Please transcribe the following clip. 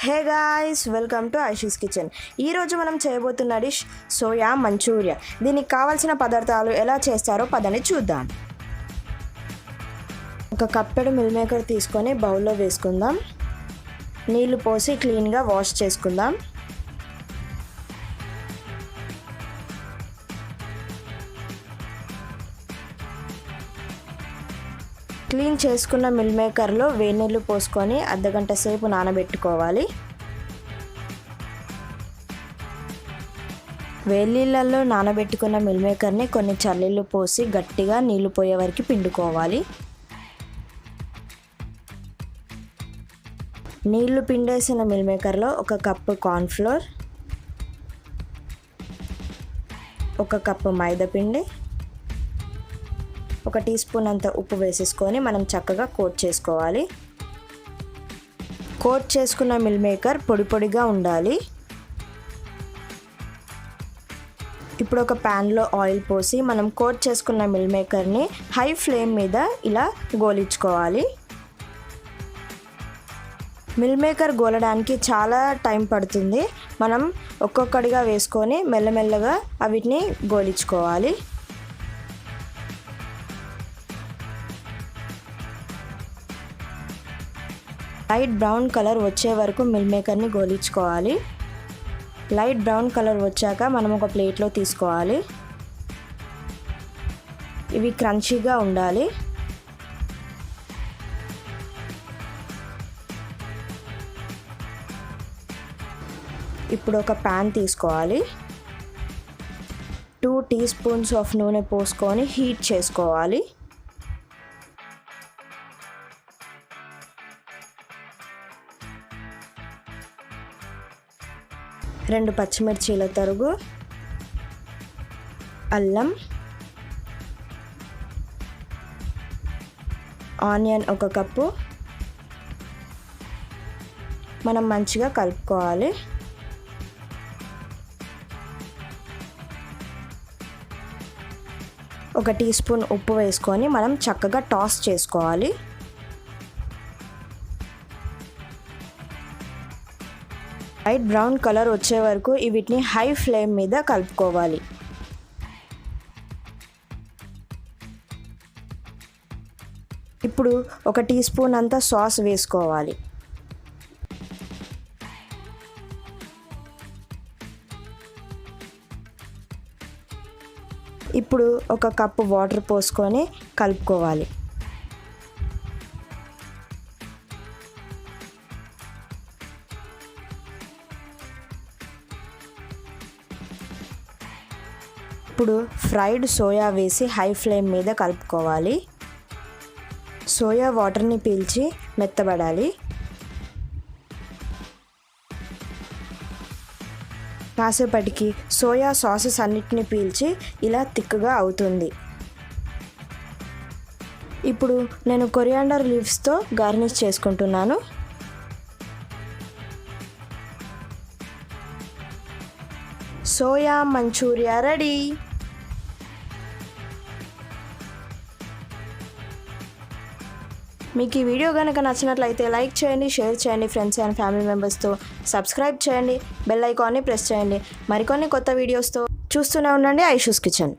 Hey guys, welcome to Aishu's kitchen. ఈరోజు మనం చేయబోతున్న డిష్ సోయా మంచూరియా. దీనికి కావాల్సిన పదార్థాలు ఎలా చేస్తారో పదని చూద్దాం. ఒక కప్పెడు మిల్ మేకర్ తీసుకొని బౌల్లో వేసుకుందాం. నీళ్లు పోసి క్లీన్గా వాష్ చేసుకుందాం. క్లీన్ చేసుకున్న మిల్ మేకర్లో వేడి నీళ్ళు పోసుకొని అర్ధగంట సేపు నానబెట్టుకోవాలి. వేడి నీళ్ళల్లో నానబెట్టుకున్న మిల్ మేకర్ని కొన్ని చల్లీళ్ళు పోసి గట్టిగా నీళ్లు పోయే వరకు పిండుకోవాలి. నీళ్లు పిండేసిన మిల్ మేకర్లో ఒక కప్పు కార్న్ఫ్లోర్, ఒక కప్పు మైదా పిండి, ఒక టీ స్పూన్ అంత ఉప్పు వేసేసుకొని మనం చక్కగా కోట్ చేసుకోవాలి. కోట్ చేసుకున్న మిల్ మేకర్ పొడి పొడిగా ఉండాలి. ఇప్పుడు ఒక ప్యాన్లో ఆయిల్ పోసి మనం కోట్ చేసుకున్న మిల్ మేకర్ని హై ఫ్లేమ్ మీద ఇలా గోలించుకోవాలి. మిల్ మేకర్ గోలడానికి చాలా టైం పడుతుంది. మనం ఒక్కొక్కటిగా వేసుకొని మెల్లమెల్లగా వీటిని గోలించుకోవాలి. లైట్ బ్రౌన్ కలర్ వచ్చే వరకు మిల్ మేకర్ని గోలించుకోవాలి. లైట్ బ్రౌన్ కలర్ వచ్చాక మనం ఒక ప్లేట్లో తీసుకోవాలి. ఇవి క్రంచీగా ఉండాలి. ఇప్పుడు ఒక ప్యాన్ తీసుకోవాలి. 2 టీ స్పూన్స్ ఆఫ్ నూనె పోసుకొని హీట్ చేసుకోవాలి. రెండు పచ్చిమిర్చీల తరుగు, అల్లం, ఆనియన్ ఒక కప్పు మనం మంచిగా కలుపుకోవాలి. ఒక టీ స్పూన్ ఉప్పు వేసుకొని మనం చక్కగా టాస్ చేసుకోవాలి. లైట్ బ్రౌన్ కలర్ వచ్చే వరకు వీటిని హై ఫ్లేమ్ మీద కలుపుకోవాలి. ఇప్పుడు ఒక టీ స్పూన్ అంతా సాస్ వేసుకోవాలి. ఇప్పుడు ఒక కప్పు వాటర్ పోసుకొని కలుపుకోవాలి. ఇప్పుడు ఫ్రైడ్ సోయా వేసి హై ఫ్లేమ్ మీద కలుపుకోవాలి. సోయా వాటర్ని పీల్చి మెత్తబడాలి. కాసేపటికి సోయా సాసెస్ అన్నిటిని పీల్చి ఇలా థిక్గా అవుతుంది. ఇప్పుడు నేను కొరియాండర్ లీవ్స్తో గార్నిష్ చేసుకుంటున్నాను. Soya manchurian ready. మీకు ఈ వీడియో కనుక నచ్చినట్లయితే లైక్ చేయండి, షేర్ చేయండి, ఫ్రెండ్స్ అండ్ ఫ్యామిలీ మెంబర్స్తో సబ్స్క్రైబ్ చేయండి, బెల్ ఐకాన్ని ప్రెస్ చేయండి. మరికొన్ని కొత్త వీడియోస్తో చూస్తూనే ఉండండి ఐషూస్ కిచెన్.